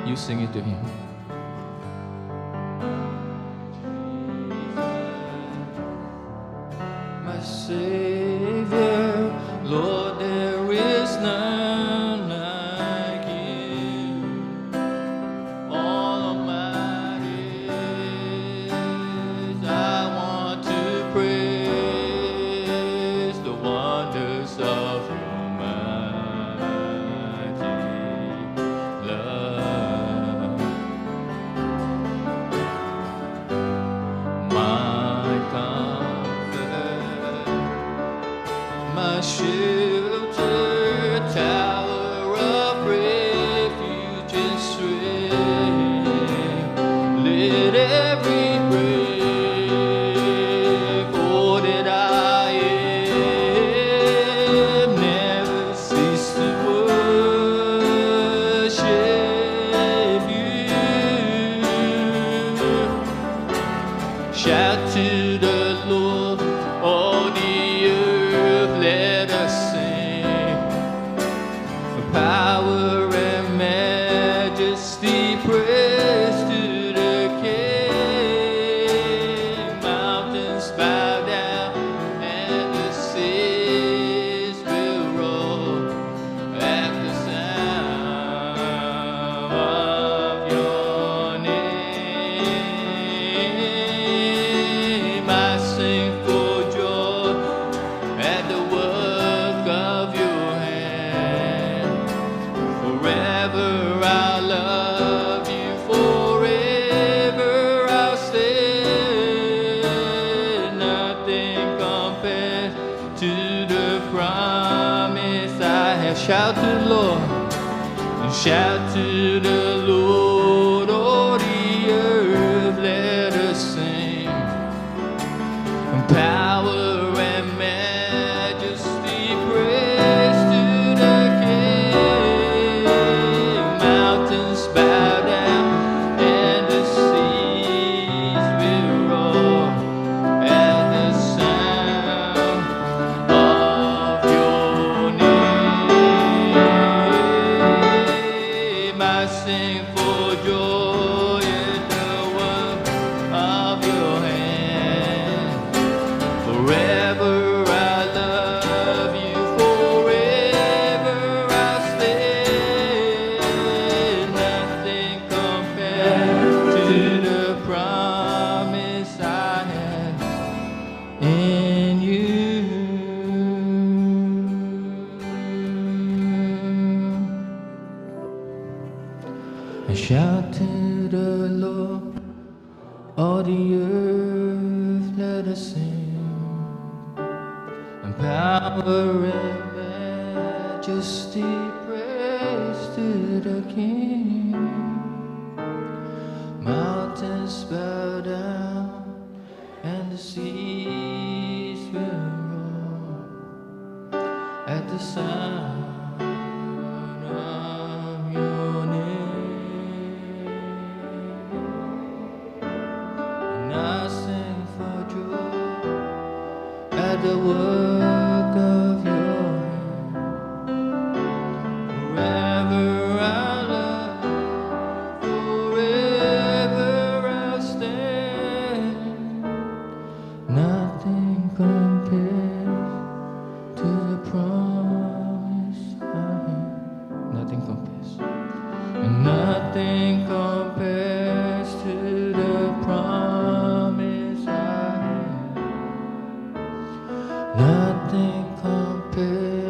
You sing it to Him. My Savior, Lord, there is none like You. Almighty, I want to praise the wonders of Your mighty love. My comfort, my shelter, tower of refuge and strength. Let every breath, all that I am, never cease to worship You. Shout to the Lord, all the earth, let us sing. Power and majesty, praise to the King. Mountains bow down and the seas will roar at the sound of Your name. I sing for joy at the work of Your hand. Forever I'll love You, forever I'll stand. Nothing compares to the promise I have. Shout to the Lord, and shout to the Lord, all the earth, let us sing. Power and majesty, praise to the King. Mountains bow down and the seas will roar at the sound of Your name. I sing All the earth let us sing, and power and majesty praise to the King. Mountains bow down and the seas will roar at the sound of your name. And I sing for joy at the work of your hand. Forever I'll love, forever I'll stand. Nothing compares to the promise I have. Nothing compares. And nothing compares to the promise I have. Nothing compares.